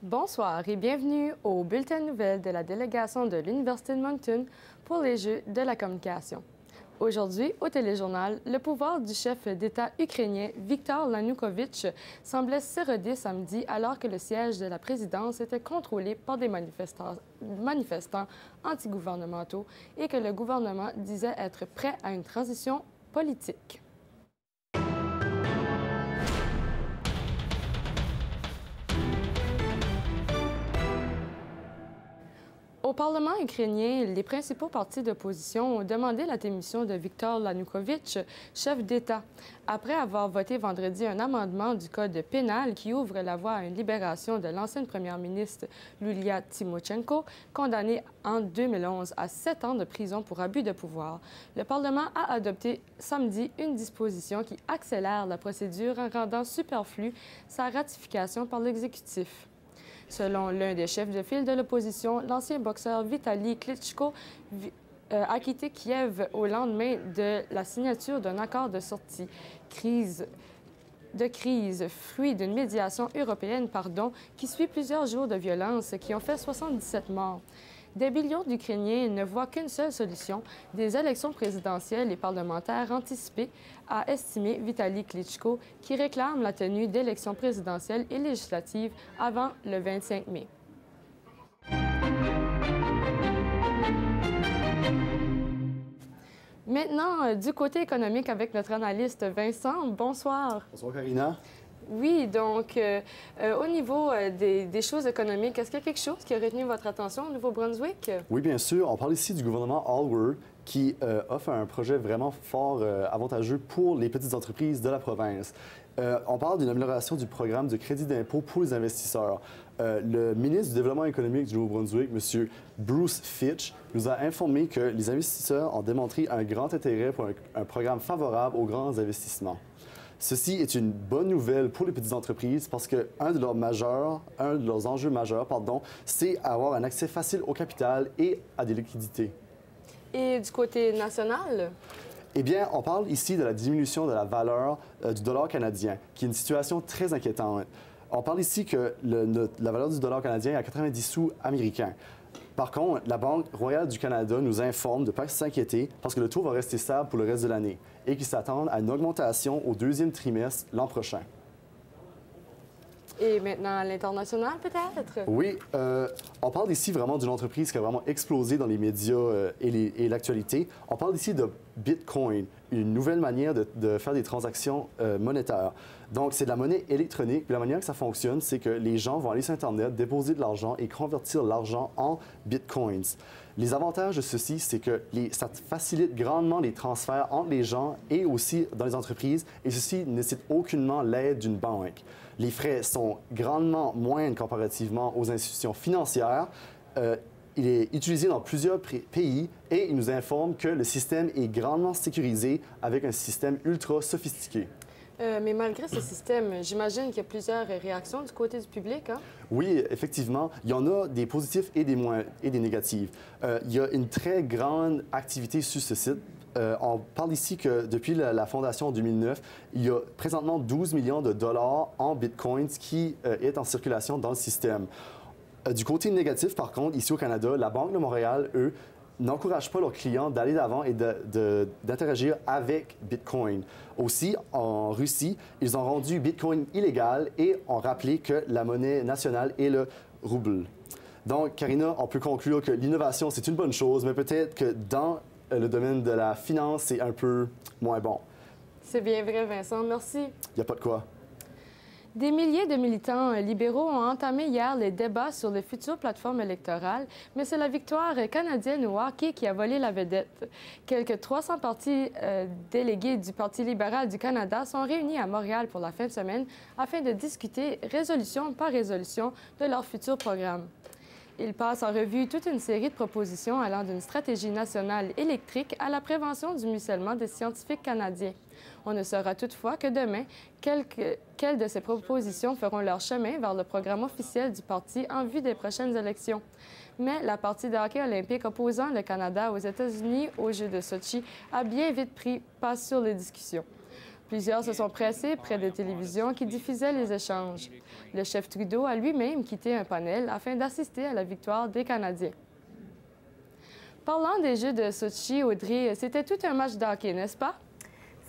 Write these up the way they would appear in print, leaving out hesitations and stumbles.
Bonsoir et bienvenue au bulletin de nouvelles de la délégation de l'Université de Moncton pour les Jeux de la communication. Aujourd'hui, au téléjournal, le pouvoir du chef d'État ukrainien Viktor Yanukovych semblait s'éroder samedi alors que le siège de la présidence était contrôlé par des manifestants antigouvernementaux et que le gouvernement disait être prêt à une transition politique. Au Parlement ukrainien, les principaux partis d'opposition ont demandé la démission de Viktor Yanukovych, chef d'État, après avoir voté vendredi un amendement du Code pénal qui ouvre la voie à une libération de l'ancienne première ministre Yulia Tymoshenko, condamnée en 2011 à 7 ans de prison pour abus de pouvoir. Le Parlement a adopté samedi une disposition qui accélère la procédure en rendant superflue sa ratification par l'exécutif. Selon l'un des chefs de file de l'opposition, l'ancien boxeur Vitali Klitschko a quitté Kiev au lendemain de la signature d'un accord de sortie de crise, fruit d'une médiation européenne, qui suit plusieurs jours de violence qui ont fait 77 morts. Des millions d'Ukrainiens ne voient qu'une seule solution, des élections présidentielles et parlementaires anticipées, a estimé Vitali Klitschko, qui réclame la tenue d'élections présidentielles et législatives avant le 25 mai. Maintenant, du côté économique avec notre analyste Vincent. Bonsoir. Bonsoir, Karina. Oui, donc au niveau des choses économiques, est-ce qu'il y a quelque chose qui a retenu votre attention au Nouveau-Brunswick? Oui, bien sûr. On parle ici du gouvernement Alward qui offre un projet vraiment fort avantageux pour les petites entreprises de la province. On parle d'une amélioration du programme de crédit d'impôt pour les investisseurs. Le ministre du Développement économique du Nouveau-Brunswick, M. Bruce Fitch, nous a informé que les investisseurs ont démontré un grand intérêt pour un programme favorable aux grands investissements. Ceci est une bonne nouvelle pour les petites entreprises parce qu'un de leurs enjeux majeurs, c'est avoir un accès facile au capital et à des liquidités. Et du côté national? Eh bien, on parle ici de la diminution de la valeur du dollar canadien, qui est une situation très inquiétante. On parle ici que la valeur du dollar canadien est à 90 sous américains. Par contre, la Banque royale du Canada nous informe de ne pas s'inquiéter parce que le taux va rester stable pour le reste de l'année et qu'ils s'attendent à une augmentation au deuxième trimestre l'an prochain. Et maintenant, à l'international, peut-être? Oui, on parle ici vraiment d'une entreprise qui a vraiment explosé dans les médias et l'actualité. On parle ici de Bitcoin, une nouvelle manière de faire des transactions monétaires. Donc, c'est de la monnaie électronique. Puis la manière que ça fonctionne, c'est que les gens vont aller sur Internet, déposer de l'argent et convertir l'argent en Bitcoins. Les avantages de ceci, c'est que ça facilite grandement les transferts entre les gens et aussi dans les entreprises, et ceci ne nécessite aucunement l'aide d'une banque. Les frais sont grandement moindres comparativement aux institutions financières. Il est utilisé dans plusieurs pays et il nous informe que le système est grandement sécurisé avec un système ultra sophistiqué. Mais malgré ce système, j'imagine qu'il y a plusieurs réactions du côté du public, hein? Oui, effectivement. Il y en a des positifs et des négatifs. Il y a une très grande activité sur ce site. On parle ici que depuis la fondation en 2009, il y a présentement 12 millions de dollars en bitcoins qui est en circulation dans le système. Du côté négatif, par contre, ici au Canada, la Banque de Montréal, eux, n'encouragent pas leurs clients d'aller d'avant et d'interagir avec Bitcoin. Aussi, en Russie, ils ont rendu Bitcoin illégal et ont rappelé que la monnaie nationale est le rouble. Donc, Karina, on peut conclure que l'innovation, c'est une bonne chose, mais peut-être que dans le domaine de la finance, c'est un peu moins bon. C'est bien vrai, Vincent. Merci. Il n'y a pas de quoi. Des milliers de militants libéraux ont entamé hier les débats sur les futures plateformes électorales, mais c'est la victoire canadienne au hockey qui a volé la vedette. Quelques 300 délégués du Parti libéral du Canada sont réunis à Montréal pour la fin de semaine afin de discuter résolution par résolution de leur futur programme. Ils passent en revue toute une série de propositions allant d'une stratégie nationale électrique à la prévention du mucellement des scientifiques canadiens. On ne saura toutefois que demain quelles de ces propositions feront leur chemin vers le programme officiel du parti en vue des prochaines élections. Mais la partie de hockey olympique opposant le Canada aux États-Unis aux Jeux de Sochi a bien vite pris passe sur les discussions. Plusieurs se sont pressés près de télévisions qui diffusaient les échanges. Le chef Trudeau a lui-même quitté un panel afin d'assister à la victoire des Canadiens. Parlant des Jeux de Sochi, Audrey, c'était tout un match de hockey, n'est-ce pas?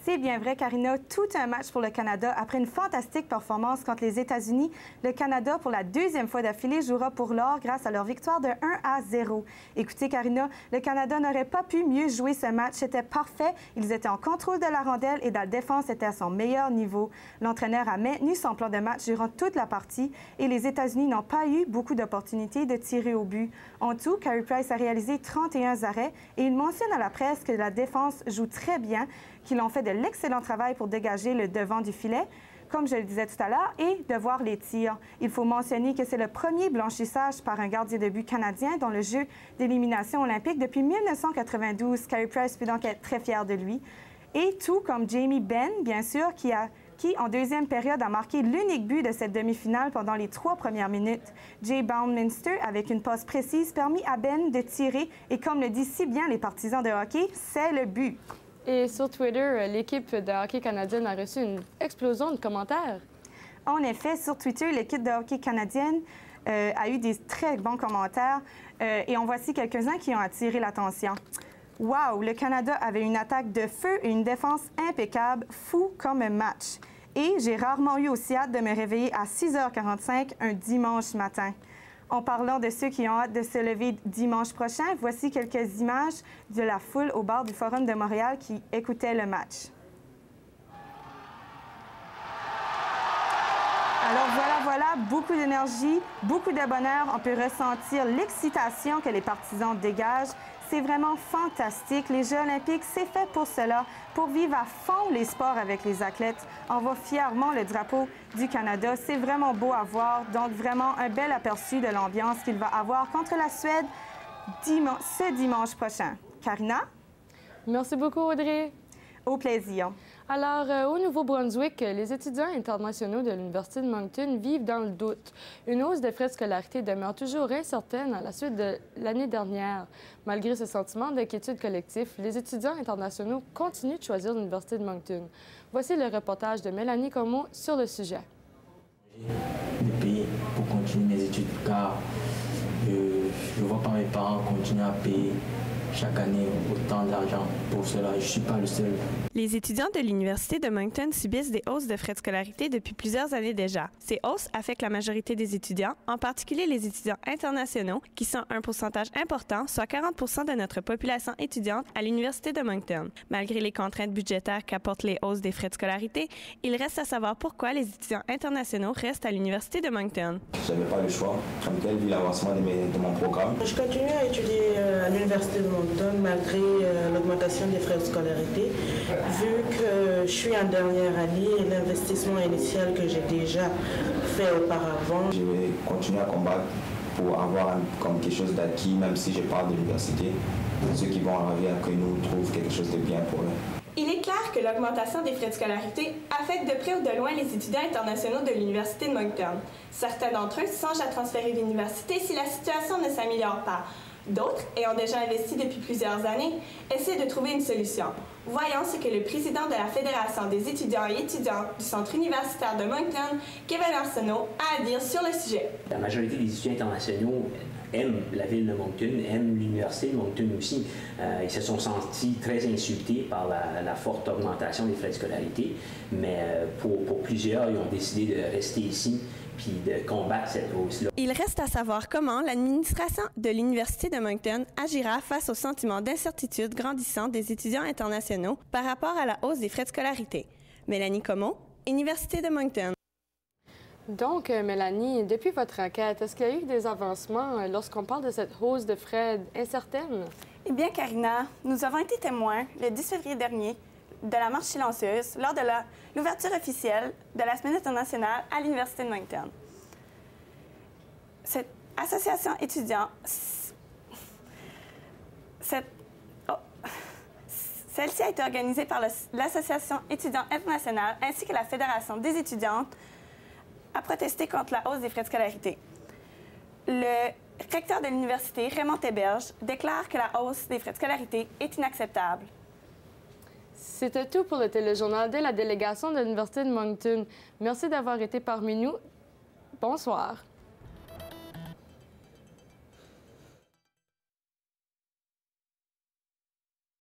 C'est bien vrai, Karina. Tout un match pour le Canada. Après une fantastique performance contre les États-Unis, le Canada, pour la deuxième fois d'affilée, jouera pour l'or grâce à leur victoire de 1-0. Écoutez, Karina, le Canada n'aurait pas pu mieux jouer ce match. C'était parfait. Ils étaient en contrôle de la rondelle et la défense était à son meilleur niveau. L'entraîneur a maintenu son plan de match durant toute la partie et les États-Unis n'ont pas eu beaucoup d'opportunités de tirer au but. En tout, Carey Price a réalisé 31 arrêts et il mentionne à la presse que la défense joue très bien, qu'ils ont fait de l'excellent travail pour dégager le devant du filet, comme je le disais tout à l'heure, et de voir les tirs. Il faut mentionner que c'est le premier blanchissage par un gardien de but canadien dans le jeu d'élimination olympique depuis 1992. Carey Price peut donc être très fier de lui. Et tout comme Jamie Benn, bien sûr, qui, en deuxième période, a marqué l'unique but de cette demi-finale pendant les 3 premières minutes. Jay Boundminster, avec une passe précise, permis à Ben de tirer. Et comme le disent si bien les partisans de hockey, c'est le but. Et sur Twitter, l'équipe de hockey canadienne a reçu une explosion de commentaires. En effet, sur Twitter, l'équipe de hockey canadienne a eu des très bons commentaires et en voici quelques-uns qui ont attiré l'attention. Wow, le Canada avait une attaque de feu et une défense impeccable, fou comme un match. Et j'ai rarement eu aussi hâte de me réveiller à 6h45 un dimanche matin. En parlant de ceux qui ont hâte de se lever dimanche prochain, voici quelques images de la foule au bar du Forum de Montréal qui écoutait le match. Alors voilà, beaucoup d'énergie, beaucoup de bonheur. On peut ressentir l'excitation que les partisans dégagent. C'est vraiment fantastique. Les Jeux olympiques, c'est fait pour cela, pour vivre à fond les sports avec les athlètes. On voit fièrement le drapeau du Canada. C'est vraiment beau à voir. Donc, vraiment un bel aperçu de l'ambiance qu'il va avoir contre la Suède ce dimanche prochain. Karina? Merci beaucoup, Audrey. Au plaisir. Alors, au Nouveau-Brunswick, les étudiants internationaux de l'Université de Moncton vivent dans le doute. Une hausse des frais de scolarité demeure toujours incertaine à la suite de l'année dernière. Malgré ce sentiment d'inquiétude collectif, les étudiants internationaux continuent de choisir l'Université de Moncton. Voici le reportage de Mélanie Comeau sur le sujet. De payer pour continuer mes études, car je ne vois pas mes parents continuer à payer chaque année autant d'argent. Pour cela, je ne suis pas le seul. Les étudiants de l'Université de Moncton subissent des hausses de frais de scolarité depuis plusieurs années déjà. Ces hausses affectent la majorité des étudiants, en particulier les étudiants internationaux, qui sont un pourcentage important, soit 40 % de notre population étudiante à l'Université de Moncton. Malgré les contraintes budgétaires qu'apportent les hausses des frais de scolarité, il reste à savoir pourquoi les étudiants internationaux restent à l'Université de Moncton. Je n'avais pas le choix, comme tel, vu l'avancement de mon programme. Je continue à étudier à l'Université de Moncton malgré l'augmentation des frais de scolarité. Vu que je suis en dernière année et l'investissement initial que j'ai déjà fait auparavant. Je vais continuer à combattre pour avoir comme quelque chose d'acquis, même si je pars de l'université. Ceux qui vont arriver après nous trouvent quelque chose de bien pour eux. Il est clair que l'augmentation des frais de scolarité affecte de près ou de loin les étudiants internationaux de l'Université de Moncton. Certains d'entre eux songent à transférer l'université si la situation ne s'améliore pas. D'autres, ayant déjà investi depuis plusieurs années, essaient de trouver une solution. Voyons ce que le président de la Fédération des étudiants et étudiantes du Centre universitaire de Moncton, Kevin Arsenault, a à dire sur le sujet. La majorité des étudiants internationaux aiment la ville de Moncton, aiment l'Université de Moncton aussi. Ils se sont sentis très insultés par la forte augmentation des frais de scolarité, mais pour plusieurs, ils ont décidé de rester ici puis de combattre cette hausse-là. Il reste à savoir comment l'administration de l'Université de Moncton agira face au sentiment d'incertitude grandissant des étudiants internationaux par rapport à la hausse des frais de scolarité. Mélanie Comeau, Université de Moncton. Donc, Mélanie, depuis votre enquête, est-ce qu'il y a eu des avancements lorsqu'on parle de cette hausse de frais incertaine? Eh bien, Karina, nous avons été témoins le 10 février dernier de la marche silencieuse lors de l'ouverture officielle de la Semaine internationale à l'Université de Moncton. Cette association étudiante, celle-ci a été organisée par l'Association étudiante internationale ainsi que la Fédération des étudiantes à protester contre la hausse des frais de scolarité. Le recteur de l'université, Raymond Théberge, déclare que la hausse des frais de scolarité est inacceptable. C'était tout pour le téléjournal de la délégation de l'Université de Moncton. Merci d'avoir été parmi nous. Bonsoir.